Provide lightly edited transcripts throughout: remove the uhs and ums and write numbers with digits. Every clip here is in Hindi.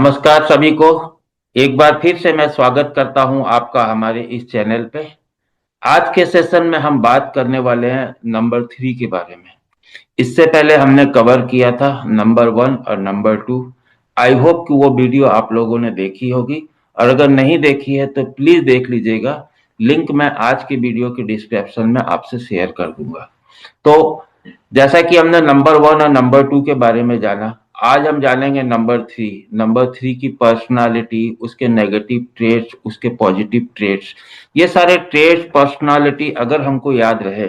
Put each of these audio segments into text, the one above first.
नमस्कार सभी को। एक बार फिर से मैं स्वागत करता हूं आपका हमारे इस चैनल पे। आज के सेशन में हम बात करने वाले हैं नंबर 3 के बारे में। इससे पहले हमने कवर किया था नंबर 1 और नंबर 2। आई होप कि वो वीडियो आप लोगों ने देखी होगी, और अगर नहीं देखी है तो प्लीज देख लीजिएगा। लिंक मैं आज की वीडियो के डिस्क्रिप्शन में आपसे शेयर कर दूंगा। तो जैसा कि हमने नंबर 1 और नंबर 2 के बारे में जाना, आज हम जानेंगे नंबर 3। नंबर 3 की पर्सनालिटी, उसके नेगेटिव ट्रेट्स, उसके पॉजिटिव ट्रेट्स। ये सारे ट्रेट्स, पर्सनालिटी अगर हमको याद रहे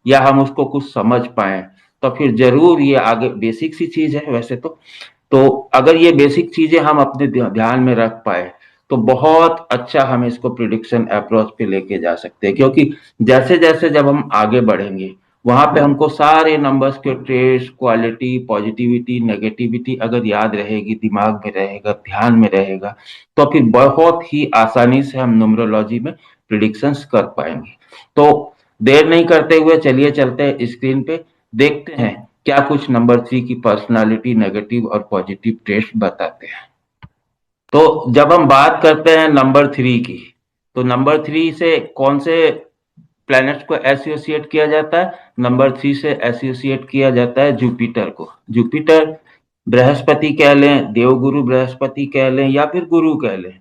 या हम उसको कुछ समझ पाए तो फिर जरूर ये आगे बेसिक सी चीज है वैसे तो अगर ये बेसिक चीजें हम अपने ध्यान में रख पाए तो बहुत अच्छा हम इसको प्रिडिक्शन अप्रोच पे लेके जा सकते हैं, क्योंकि जैसे जैसे जब हम आगे बढ़ेंगे वहां पे हमको सारे नंबर्स के ट्रेड्स, क्वालिटी, पॉजिटिविटी, नेगेटिविटी अगर याद रहेगी, दिमाग में रहेगा, ध्यान में रहेगा, तो फिर बहुत ही आसानी से हम न्यूमरोलॉजी में प्रिडिक्शंस कर पाएंगे। तो देर नहीं करते हुए चलिए चलते हैं स्क्रीन पे, देखते हैं क्या कुछ नंबर 3 की पर्सनालिटी नेगेटिव और पॉजिटिव ट्रेड्स बताते हैं। तो जब हम बात करते हैं नंबर 3 की, तो नंबर 3 से कौन से प्लैनेट्स को एसोसिएट किया जाता है? नंबर 3 से एसोसिएट किया जाता है जुपिटर को। जुपिटर बृहस्पति कह लें, देवगुरु बृहस्पति कह लें, या फिर गुरु कह लें,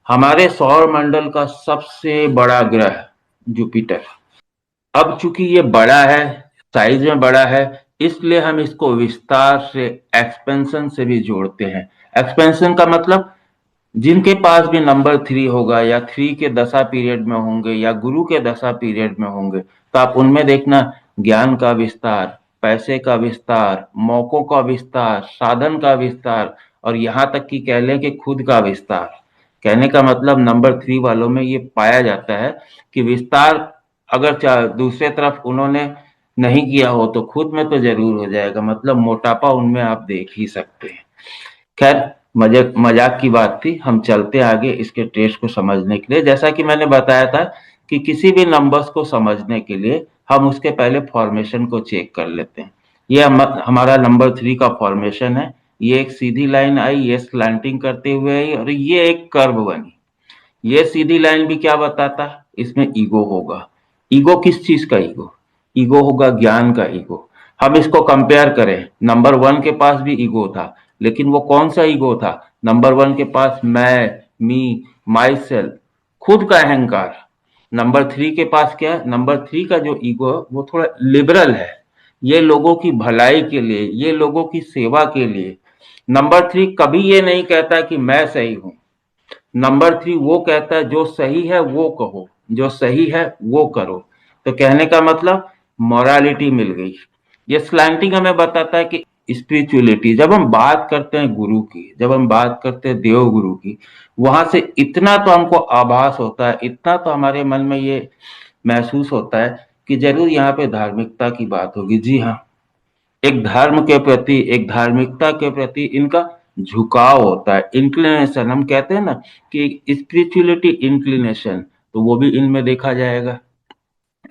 हमारे सौर मंडल का सबसे बड़ा ग्रह जुपिटर। अब चूंकि ये बड़ा है, साइज में बड़ा है, इसलिए हम इसको विस्तार से, एक्सपेंशन से भी जोड़ते हैं। एक्सपेंशन का मतलब जिनके पास भी नंबर 3 होगा या 3 के दशा पीरियड में होंगे या गुरु के दशा पीरियड में होंगे, तो आप उनमें देखना ज्ञान का विस्तार, पैसे का विस्तार, मौकों का विस्तार, साधन का विस्तार, और यहां तक कि कह लें कि खुद का विस्तार। कहने का मतलब नंबर 3 वालों में ये पाया जाता है कि विस्तार अगर दूसरे तरफ उन्होंने नहीं किया हो तो खुद में तो जरूर हो जाएगा। मतलब मोटापा उनमें आप देख ही सकते हैं। खैर, मजाक की बात थी, हम चलते आगे इसके ट्रेस को समझने के लिए। जैसा कि मैंने बताया था कि किसी भी नंबर्स को समझने के लिए हम उसके पहले फॉर्मेशन को चेक कर लेते हैं। ये हमारा नंबर 3 का फॉर्मेशन है। ये एक सीधी लाइन आई, ये स्लैंटिंग करते हुए आई, और ये एक कर्व बनी। ये सीधी लाइन भी क्या बताता है? इसमें ईगो होगा। ईगो किस चीज का ईगो? ईगो होगा ज्ञान का ईगो। हम इसको कंपेयर करें, नंबर 1 के पास भी ईगो था, लेकिन वो कौन सा ईगो था? नंबर 1 के पास मैं, मी, माई सेल्फ, खुद का अहंकार। नंबर 3 के पास क्या है? नंबर 3 का जो ईगो है वो थोड़ा लिबरल है। ये लोगों की भलाई के लिए, ये लोगों की सेवा के लिए। नंबर 3 कभी ये नहीं कहता कि मैं सही हूं। नंबर 3 वो कहता है जो सही है वो कहो, जो सही है वो करो। तो कहने का मतलब मोरालिटी मिल गई। ये स्लैंटिंग हमें बताता है कि स्पिरिचुअलिटी, जब हम बात करते हैं गुरु की, जब हम बात करते हैं देव गुरु की, वहां से इतना तो हमको आभास होता है, इतना तो हमारे मन में ये महसूस होता है कि जरूर यहाँ पे धार्मिकता की बात होगी। जी हाँ, एक धर्म के प्रति, एक धार्मिकता के प्रति इनका झुकाव होता है, इंक्लिनेशन। हम कहते हैं ना कि स्पिरिचुअलिटी इंक्लिनेशन, तो वो भी इनमें देखा जाएगा।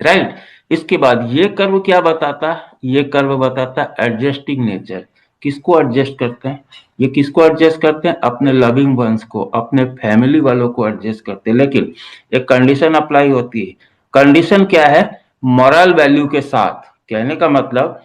राइट। इसके बाद ये कर्व क्या बताता है? ये कर्व बताता है एडजस्टिंग नेचर। किसको एडजस्ट करते हैं? ये किसको एडजस्ट करते हैं? अपने लविंग वंस को, अपने फैमिली वालों को एडजस्ट करते हैं। लेकिन एक कंडीशन अप्लाई होती है। कंडीशन क्या है? मॉरल वैल्यू के साथ। कहने का मतलब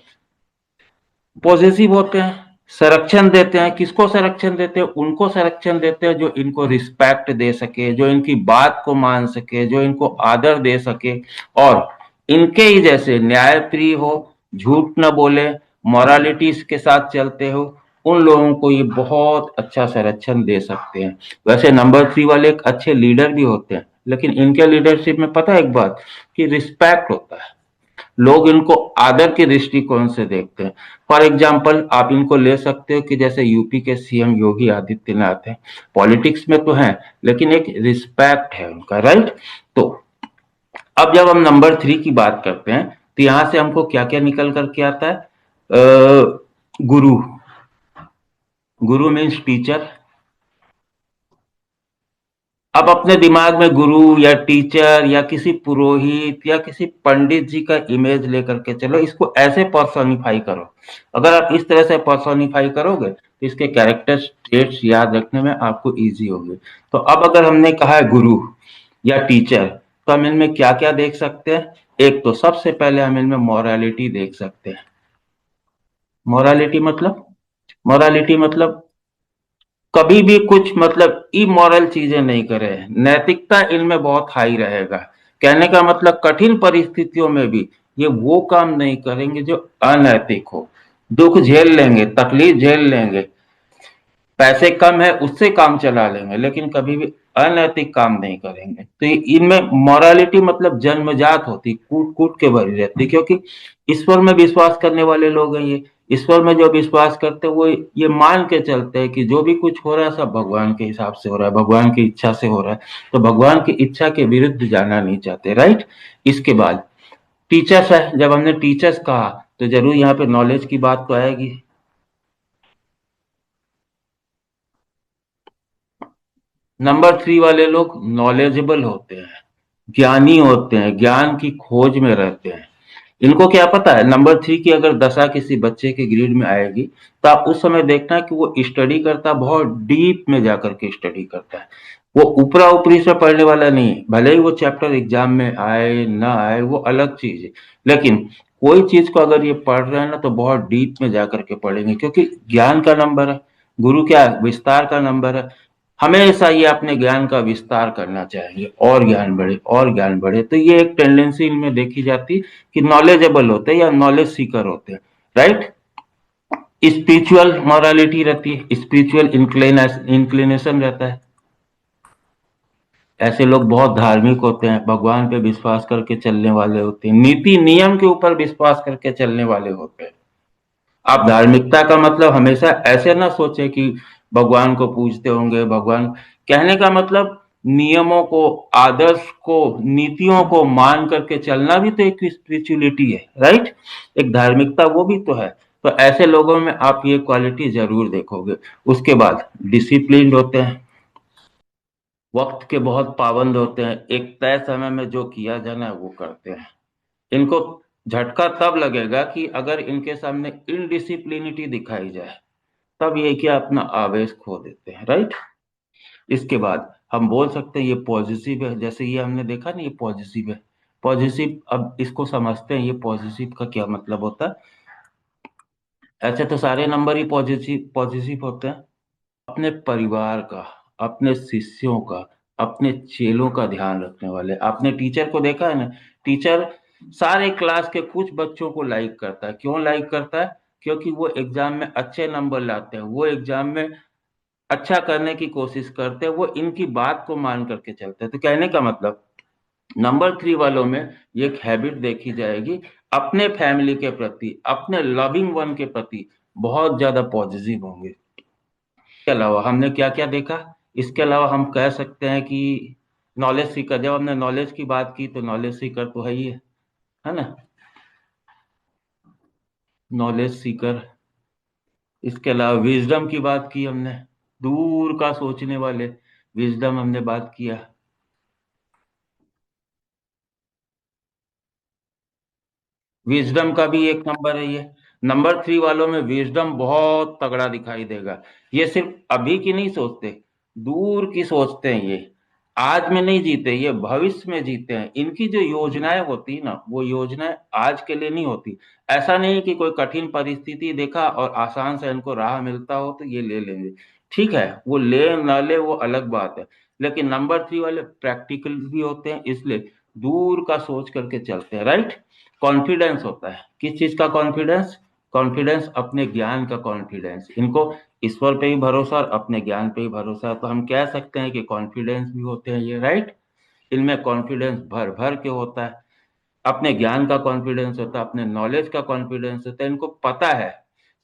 पॉजिटिव होते हैं, संरक्षण देते हैं। किसको संरक्षण देते हैं? उनको संरक्षण देते हैं जो इनको रिस्पेक्ट दे सके, जो इनकी बात को मान सके, जो इनको आदर दे सके, और इनके ही जैसे न्यायप्रिय हो, झूठ न बोले, मोरालिटी के साथ चलते हो, उन लोगों को ये बहुत अच्छा संरक्षण दे सकते हैं। वैसे नंबर 3 वाले एक अच्छे लीडर भी होते हैं, लेकिन इनके लीडरशिप में पता है एक बात, कि रिस्पेक्ट होता है। लोग इनको आदर के दृष्टिकोण से देखते हैं। फॉर एग्जाम्पल आप इनको ले सकते हो कि जैसे यूपी के सीएम योगी आदित्यनाथ हैं, पॉलिटिक्स में तो हैं, लेकिन एक रिस्पेक्ट है उनका। राइट। तो अब जब हम नंबर 3 की बात करते हैं तो यहां से हमको क्या क्या निकल करके आता है? गुरु। गुरु मीन्स टीचर। अब अपने दिमाग में गुरु या टीचर या किसी पुरोहित या किसी पंडित जी का इमेज लेकर के चलो, इसको ऐसे पर्सोनिफाई करो। अगर आप इस तरह से पर्सोनिफाई करोगे तो इसके कैरेक्टर ट्रेट्स याद रखने में आपको इजी होंगे। तो अब अगर हमने कहा है गुरु या टीचर, तो हम इनमें क्या क्या देख सकते हैं? एक तो सबसे पहले हम इनमें मोरालिटी देख सकते हैं। मोरालिटी मतलब कभी भी कुछ मतलब इमोरल चीजें नहीं करे, नैतिकता इनमें बहुत हाई रहेगा। कहने का मतलब कठिन परिस्थितियों में भी ये वो काम नहीं करेंगे जो अनैतिक हो। दुख झेल लेंगे, तकलीफ झेल लेंगे, पैसे कम है उससे काम चला लेंगे, लेकिन कभी भी अनैतिक काम नहीं करेंगे। तो इनमें मोरालिटी मतलब जन्मजात होती, कूट कूट के भरी रहती, क्योंकि ईश्वर में विश्वास करने वाले लोग हैं ये। ईश्वर में जो विश्वास करते हैं वो ये मान के चलते हैं कि जो भी कुछ हो रहा है सब भगवान के हिसाब से हो रहा है, भगवान की इच्छा से हो रहा है। तो भगवान की इच्छा के विरुद्ध जाना नहीं चाहते, राइट। इसके बाद टीचर्स है, जब हमने टीचर्स कहा तो जरूर यहाँ पे नॉलेज की बात तो आएगी। नंबर थ्री वाले लोग नॉलेजेबल होते हैं, ज्ञानी होते हैं, ज्ञान की खोज में रहते हैं। इनको क्या पता है, नंबर थ्री की अगर दशा किसी बच्चे के ग्रेड में आएगी तो आप उस समय देखना कि वो स्टडी करता, बहुत डीप में जाकर के स्टडी करता है। वो ऊपरा ऊपरी से पढ़ने वाला नहीं है। भले ही वो चैप्टर एग्जाम में आए ना आए वो अलग चीज है, लेकिन कोई चीज को अगर ये पढ़ रहे हैं ना तो बहुत डीप में जाकर के पढ़ेंगे, क्योंकि ज्ञान का नंबर है। गुरु क्या है, विस्तार का नंबर है। हमेशा ये अपने ज्ञान का विस्तार करना चाहेंगे, और ज्ञान बढ़े और ज्ञान बढ़े। तो ये एक टेंडेंसी इनमें देखी जाती कि नॉलेजेबल होते हैं या नॉलेज सीकर होते हैं, राइट। स्पिरिचुअल मॉरालिटी रहती है, स्पिरिचुअल इंक्लिनेशन रहता है। ऐसे लोग बहुत धार्मिक होते हैं, भगवान पे विश्वास करके चलने वाले होते हैं, नीति नियम के ऊपर विश्वास करके चलने वाले होते हैं। आप धार्मिकता का मतलब हमेशा ऐसे ना सोचे कि भगवान को पूजते होंगे, भगवान। कहने का मतलब नियमों को, आदर्श को, नीतियों को मान करके चलना भी तो एक स्पिरिचुअलिटी है, राइट। एक धार्मिकता वो भी तो है। तो ऐसे लोगों में आप ये क्वालिटी जरूर देखोगे। उसके बाद डिसिप्लिन्ड होते हैं, वक्त के बहुत पाबंद होते हैं, एक तय समय में जो किया जाना है वो करते हैं। इनको झटका तब लगेगा कि अगर इनके सामने इनडिसिप्लिनिटी दिखाई जाए, तब ये क्या अपना आवेश खो देते हैं, राइट। इसके बाद हम बोल सकते हैं ये पॉजिटिव है, जैसे ये हमने देखा ना, ये पॉजिटिव है। पॉजिटिव, अब इसको समझते हैं ये पॉजिटिव का क्या मतलब होता है। ऐसे तो सारे नंबर ही पॉजिटिव पॉजिटिव होते हैं। अपने परिवार का, अपने शिष्यों का, अपने चेलों का ध्यान रखने वाले। आपने टीचर को देखा है ना, टीचर सारे क्लास के कुछ बच्चों को लाइक करता है। क्यों लाइक करता है? क्योंकि वो एग्जाम में अच्छे नंबर लाते हैं, वो एग्जाम में अच्छा करने की कोशिश करते हैं, वो इनकी बात को मान करके चलते हैं। तो कहने का मतलब नंबर थ्री वालों में ये एक हैबिट देखी जाएगी, अपने फैमिली के प्रति, अपने लविंग वन के प्रति बहुत ज्यादा पॉजिटिव होंगे। इसके अलावा हमने क्या क्या देखा? इसके अलावा हम कह सकते हैं कि नॉलेज सीकर, जब हमने नॉलेज की बात की तो नॉलेज सीकर तो है ना, नॉलेज सीकर। इसके अलावा विजडम की बात की हमने, दूर का सोचने वाले, विजडम हमने बात किया। विजडम का भी एक नंबर है ये। नंबर थ्री वालों में विजडम बहुत तगड़ा दिखाई देगा। ये सिर्फ अभी की नहीं सोचते, दूर की सोचते हैं ये। आज में नहीं जीते, ये भविष्य में जीते हैं। इनकी जो योजनाएं होती है ना, वो योजनाएं आज के लिए नहीं होती। ऐसा नहीं कि कोई कठिन परिस्थिति देखा और आसान से इनको राह मिलता हो तो ये ले लेंगे। ठीक है, वो ले ना ले वो अलग बात है, लेकिन नंबर थ्री वाले प्रैक्टिकल भी होते हैं, इसलिए दूर का सोच करके चलते हैं, राइट। कॉन्फिडेंस होता है, किस चीज का कॉन्फिडेंस? कॉन्फिडेंस अपने ज्ञान का कॉन्फिडेंस। इनको ईश्वर पे भी भरोसा और अपने ज्ञान पे भी भरोसा, तो हम कह सकते हैं कि कॉन्फिडेंस भी होते हैं ये, राइट। इनमें कॉन्फिडेंस भर भर के होता है, अपने ज्ञान का कॉन्फिडेंस होता है, अपने नॉलेज का कॉन्फिडेंस होता है। इनको पता है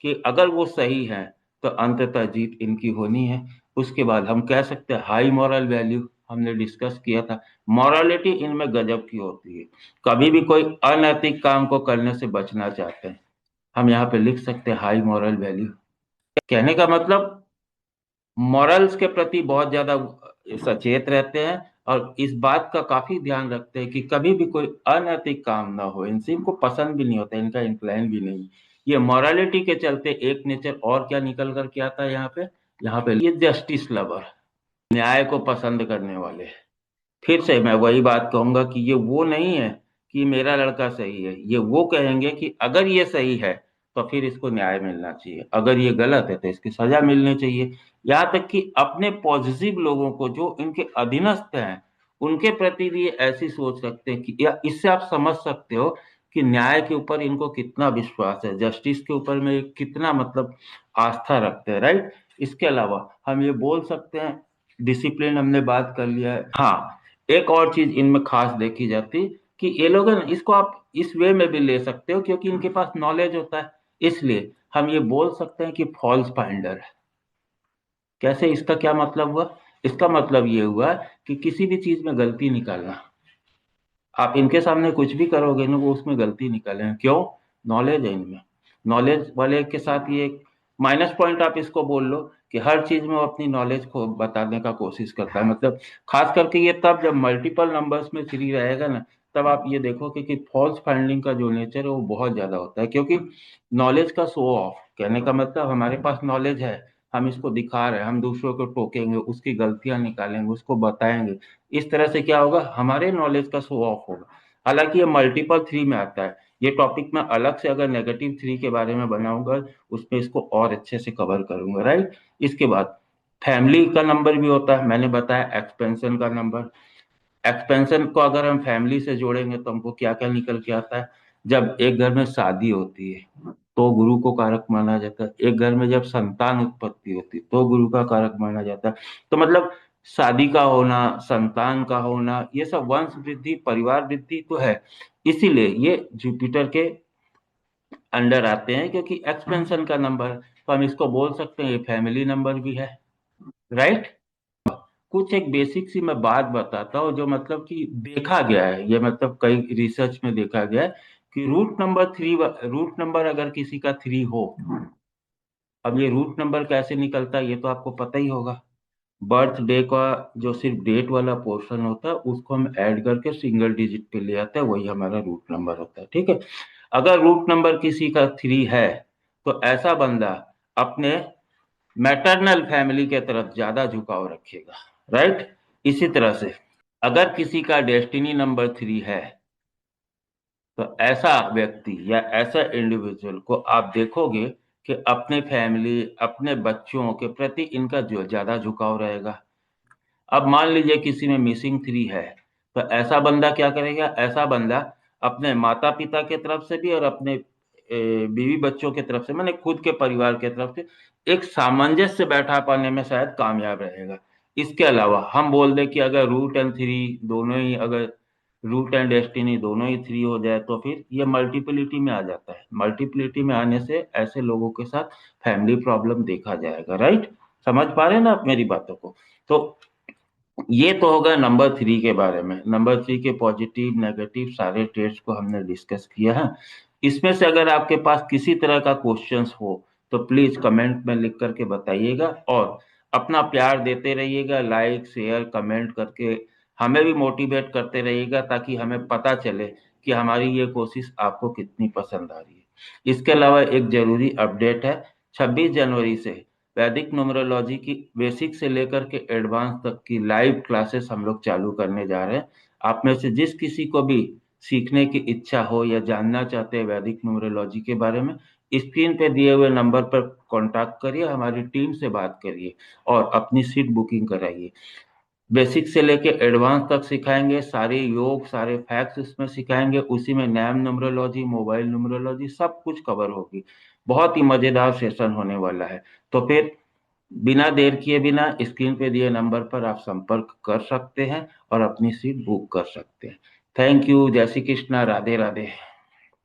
कि अगर वो सही है तो अंततः जीत इनकी होनी है। उसके बाद हम कह सकते हैं हाई मॉरल वैल्यू, हमने डिस्कस किया था। मॉरलिटी इनमें गजब की होती है, कभी भी कोई अनैतिक काम को करने से बचना चाहते हैं। हम यहाँ पे लिख सकते हैं हाई मॉरल वैल्यू। कहने का मतलब मॉरल्स के प्रति बहुत ज्यादा सचेत रहते हैं और इस बात का काफी ध्यान रखते हैं कि कभी भी कोई अनैतिक काम ना हो। इनसे इनको पसंद भी नहीं होता, इनका इंक्लाइन भी नहीं। ये मॉरलिटी के चलते एक नेचर और क्या निकल कर के आता है यहाँ पे ये जस्टिस लवर, न्याय को पसंद करने वाले। फिर से मैं वही बात कहूंगा कि ये वो नहीं है कि मेरा लड़का सही है, ये वो कहेंगे कि अगर ये सही है तो फिर इसको न्याय मिलना चाहिए, अगर ये गलत है तो इसकी सजा मिलनी चाहिए। यहाँ तक कि अपने पॉजिटिव लोगों को जो इनके अधीनस्थ हैं उनके प्रति भी ये ऐसी सोच रखते हैं कि या इससे आप समझ सकते हो कि न्याय के ऊपर इनको कितना विश्वास है, जस्टिस के ऊपर में कितना मतलब आस्था रखते हैं, राइट। इसके अलावा हम ये बोल सकते हैं, डिसिप्लिन हमने बात कर लिया है। हाँ, एक और चीज इनमें खास देखी जाती कि ये लोग है ना, इसको आप इस वे में भी ले सकते हो क्योंकि इनके पास नॉलेज होता है, इसलिए हम ये बोल सकते हैं कि फॉल्स फाइंडर है। कैसे, इसका क्या मतलब हुआ? इसका मतलब ये हुआ कि किसी भी चीज में गलती निकालना, आप इनके सामने कुछ भी करोगे ना वो उसमें गलती निकालेंगे। क्यों? नॉलेज है इनमें। नॉलेज वाले के साथ ये माइनस पॉइंट आप इसको बोल लो कि हर चीज में वो अपनी नॉलेज को बताने का कोशिश करता है। मतलब खास करके ये तब जब मल्टीपल नंबर्स में फ्री रहेगा ना, तब आप ये देखोगे कि फॉल्स फाइंडिंग का जो नेचर है वो बहुत ज्यादा होता है, क्योंकि नॉलेज का शो ऑफ, कहने का मतलब हमारे पास नॉलेज है, हम इसको दिखा रहे हैं, हम दूसरों को टोकेंगे, उसकी गलतियां निकालेंगे, उसको बताएंगे। इस तरह से क्या होगा, हमारे नॉलेज का शो ऑफ होगा। हालांकि ये मल्टीपल थ्री में आता है, ये टॉपिक मैं अलग से अगर नेगेटिव थ्री के बारे में बनाऊंगा उसमें इसको और अच्छे से कवर करूंगा, राइट। इसके बाद फैमिली का नंबर भी होता है, मैंने बताया एक्सपेंशन का नंबर। एक्सपेंशन को अगर हम फैमिली से जोड़ेंगे तो हमको क्या क्या निकल के आता है। जब एक घर में शादी होती है तो गुरु को कारक माना जाता है, एक घर में जब संतान उत्पत्ति होती है तो गुरु का कारक माना जाता है। तो मतलब शादी का होना, संतान का होना, ये सब वंश वृद्धि, परिवार वृद्धि तो है, इसीलिए ये जुपिटर के अंडर आते हैं क्योंकि एक्सपेंशन का नंबर है। तो हम इसको बोल सकते हैं ये फैमिली नंबर भी है, राइट। कुछ एक बेसिक सी मैं बात बताता हूँ जो मतलब कि देखा गया है, ये मतलब कई रिसर्च में देखा गया है कि रूट नंबर अगर किसी का थ्री हो, अब ये रूट नंबर कैसे निकलता है ये तो आपको पता ही होगा। बर्थ डे का जो सिर्फ डेट वाला पोर्शन होता है उसको हम ऐड करके सिंगल डिजिट पे ले आते हैं, वही हमारा रूट नंबर होता है, ठीक है। अगर रूट नंबर किसी का थ्री है तो ऐसा बंदा अपने मैटरनल फैमिली के तरफ ज्यादा झुकाव रखेगा, राइट। इसी तरह से अगर किसी का डेस्टिनी नंबर थ्री है तो ऐसा व्यक्ति या ऐसा इंडिविजुअल को आप देखोगे कि अपने फैमिली, अपने बच्चों के प्रति इनका जो ज्यादा झुकाव रहेगा। अब मान लीजिए किसी में मिसिंग थ्री है तो ऐसा बंदा क्या करेगा, ऐसा बंदा अपने माता पिता के तरफ से भी और अपने बीवी बच्चों के तरफ से, मैंने खुद के परिवार के तरफ से एक सामंजस्य बैठा पाने में शायद कामयाब रहेगा। इसके अलावा हम बोल दें कि अगर रूट एंड थ्री दोनों ही, अगर रूट एंड डेस्टिनी दोनों ही थ्री हो जाए तो फिर ये मल्टीपलिटी में आ जाता है। मल्टीपलिटी में आने से ऐसे लोगों के साथ फैमिली प्रॉब्लम देखा जाएगा, राइट। समझ पा रहे हैं ना आप मेरी बातों को? तो ये तो होगा नंबर थ्री के बारे में। नंबर थ्री के पॉजिटिव नेगेटिव सारे ट्रेड्स को हमने डिस्कस किया है। इसमें से अगर आपके पास किसी तरह का क्वेश्चंस हो तो प्लीज कमेंट में लिख करके बताइएगा और अपना प्यार देते रहिएगा, लाइक शेयर कमेंट करके हमें भी मोटिवेट करते रहिएगा ताकि हमें पता चले कि हमारी ये कोशिश आपको कितनी पसंद आ रही है। इसके अलावा एक जरूरी अपडेट है, 26 जनवरी से वैदिक न्यूमरोलॉजी की बेसिक से लेकर के एडवांस तक की लाइव क्लासेस हम लोग चालू करने जा रहे हैं। आप में से जिस किसी को भी सीखने की इच्छा हो या जानना चाहते हैं वैदिक न्यूमरोलॉजी के बारे में, स्क्रीन पे दिए हुए नंबर पर कांटेक्ट करिए, हमारी टीम से बात करिए और अपनी सीट बुकिंग कराइए। बेसिक से लेके एडवांस तक सिखाएंगे, सारे योग सारे फैक्ट्स इसमें सिखाएंगे, उसी में नैम न्यूमरोलॉजी, मोबाइल न्यूमरोलॉजी सब कुछ कवर होगी। बहुत ही मजेदार सेशन होने वाला है। तो फिर बिना देर किए बिना स्क्रीन पे दिए नंबर पर आप संपर्क कर सकते हैं और अपनी सीट बुक कर सकते हैं। थैंक यू, जय श्री कृष्णा, राधे राधे।